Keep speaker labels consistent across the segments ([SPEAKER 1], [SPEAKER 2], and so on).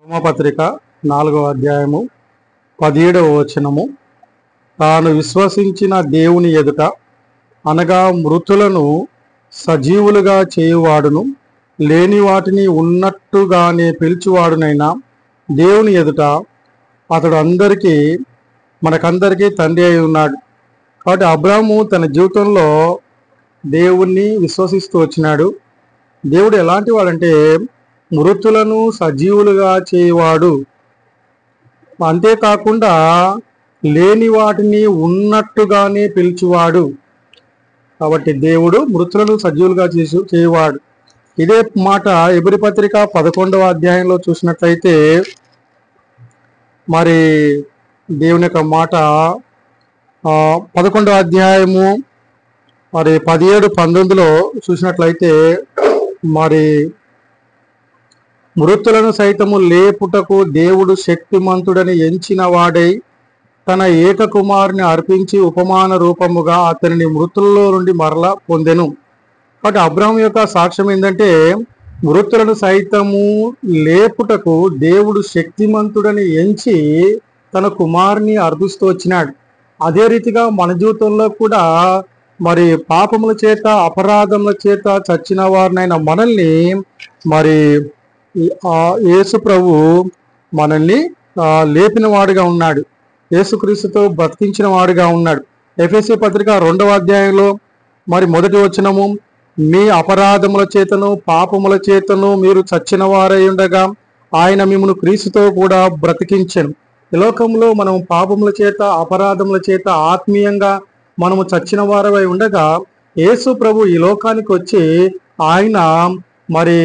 [SPEAKER 1] రోమపత్రిక 4వ అధ్యాయము 17వ వచనము. తాను విశ్వసించిన దేవుని ఎదుట అనగా మృతులను సజీవులుగా చేయువాడును లేని వాటిని ఉన్నట్టుగానే పిలుచువాడునైనా దేవుని ఎదుట అతడు మనకందరికీ తండ్రి అయి ఉన్నాడు. కాబట్టి అబ్రాహాము తన జీవితంలో దేవుణ్ణి విశ్వసిస్తూ వచ్చినాడు. దేవుడు ఎలాంటి వాడంటే మృతులను సజీవులుగా చేయవాడు, అంతేకాకుండా లేని వాటిని ఉన్నట్టుగానే పిలుచువాడు. కాబట్టి దేవుడు మృతులను సజీవులుగా చేయవాడు. ఇదే మాట ఎబ్రీ పత్రిక 11వ అధ్యాయంలో చూసినట్లయితే మరి దేవుని యొక్క మాట 11వ అధ్యాయము మరి 17-19లో చూసినట్లయితే మరి మృతులను సైతము లేపుటకు దేవుడు శక్తిమంతుడని ఎంచిన వాడై తన ఏకకుమారుని అర్పించి ఉపమాన రూపముగా అతనిని మృతుల్లో నుండి మరలా పొందెను. కాబట్టి అబ్రహాం యొక్క సాక్ష్యం ఏంటంటే మృతులను సైతము లేపుటకు దేవుడు శక్తిమంతుడని ఎంచి తన కుమారుని అర్పిస్తూ వచ్చినాడు. అదే రీతిగా మన జీవితంలో కూడా మరి పాపముల చేత అపరాధముల చేత చచ్చిన వారినైనా మనల్ని మరి యేసు ప్రభు మనల్ని లేపిన వాడుగా ఉన్నాడు, యేసుక్రీస్తుతో బ్రతికించిన వాడుగా ఉన్నాడు. ఎఫెసీ పత్రిక 2వ అధ్యాయంలో మరి 1వ వచనము, మీ అపరాధముల చేతను పాపముల చేతను మీరు చచ్చిన వారై ఉండగా ఆయన మిమ్మల్ని క్రీస్తుతో కూడా బ్రతికించెను. ఈ లోకంలో మనం పాపముల చేత అపరాధముల చేత ఆత్మీయంగా మనము చచ్చిన వారై ఉండగా యేసు ప్రభు ఈ లోకానికి వచ్చి ఆయన మరి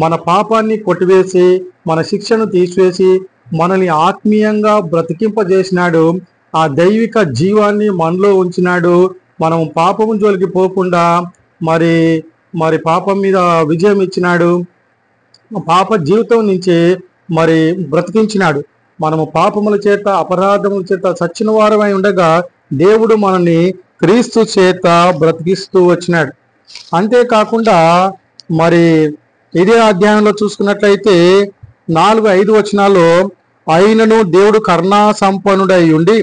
[SPEAKER 1] మన పాపాన్ని కొట్టివేసి మన శిక్షను తీసివేసి మనల్ని ఆత్మీయంగా బ్రతికింపజేసినాడు. ఆ దైవిక జీవాన్ని మనలో ఉంచినాడు. మనం పాపము జోలికి పోకుండా మరి పాపం మీద విజయం ఇచ్చినాడు. పాప జీవితం నుంచి మరి బ్రతికించినాడు. మనము పాపముల చేత అపరాధముల చేత చచ్చిన వారమై ఉండగా దేవుడు మనల్ని క్రీస్తు చేత బ్రతికిస్తూ వచ్చినాడు. అంతేకాకుండా మరి ఇదే అధ్యాయంలో చూసుకున్నట్లయితే 4-5 వచనాల్లో, అయినను దేవుడు కరుణా సంపన్నుడై ఉండి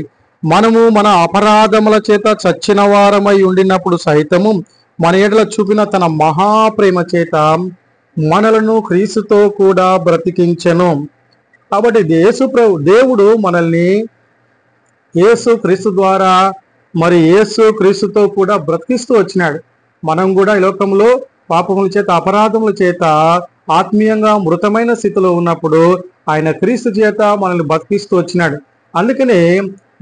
[SPEAKER 1] మనము మన అపరాధముల చేత చచ్చిన వారమై ఉండినప్పుడు సైతము మన ఎడల చూపిన తన మహాప్రేమ చేత మనలను క్రీస్తుతో కూడా బ్రతికించెను. కాబట్టి దేవుడు మనల్ని యేసు క్రీస్తు ద్వారా మరి యేసు క్రీస్తుతో కూడా బ్రతికిస్తూ వచ్చినాడు. మనం కూడా ఈ లోకంలో పాపముల చేత అపరాధముల చేత ఆత్మీయంగా మృతమైన స్థితిలో ఉన్నప్పుడు ఆయన క్రీస్తు చేత మనల్ని బ్రతికిస్తూ వచ్చినాడు. అందుకనే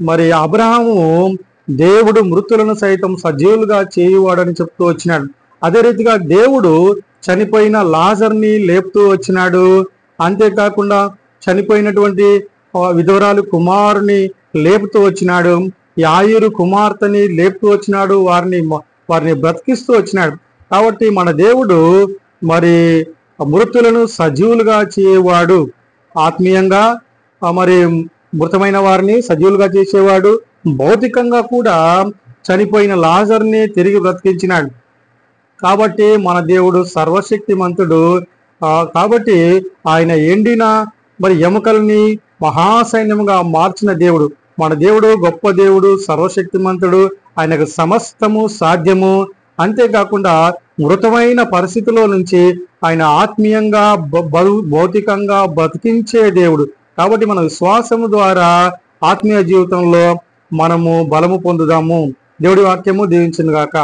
[SPEAKER 1] మరి అబ్రహాము దేవుడు మృతులను సైతం సజీవులుగా చేయువాడని చెప్తూ వచ్చినాడు. అదే రీతిగా దేవుడు చనిపోయిన లాజర్ని లేపుతూ వచ్చినాడు. అంతేకాకుండా చనిపోయినటువంటి విధవరాలు కుమారుని లేపుతూ వచ్చినాడు. యాయిరు కుమార్తెని లేపుతూ వచ్చినాడు. వారిని బ్రతికిస్తూ వచ్చినాడు. కాబట్టి మన దేవుడు మరి మృతులను సజీవులుగా చేయవాడు, ఆత్మీయంగా మరి మృతమైన వారిని సజీవులుగా చేసేవాడు. భౌతికంగా కూడా చనిపోయిన లాజర్ని తిరిగి బ్రతికించినాడు. కాబట్టి మన దేవుడు సర్వశక్తిమంతుడు. కాబట్టి ఆయన ఎండిన మరి ఎముకల్ని మహాసైన్యంగా మార్చిన దేవుడు. మన దేవుడు గొప్ప దేవుడు, సర్వశక్తిమంతుడు, ఆయనకు సమస్తము సాధ్యము. అంతేకాకుండా మృతమైన పరిస్థితిలో నుంచి ఆయన ఆత్మీయంగా భౌతికంగా బ్రతికించే దేవుడు. కాబట్టి మన విశ్వాసము ద్వారా ఆత్మీయ జీవితంలో మనము బలము పొందుదాము. దేవుడి వాక్యము దీవించును గాక.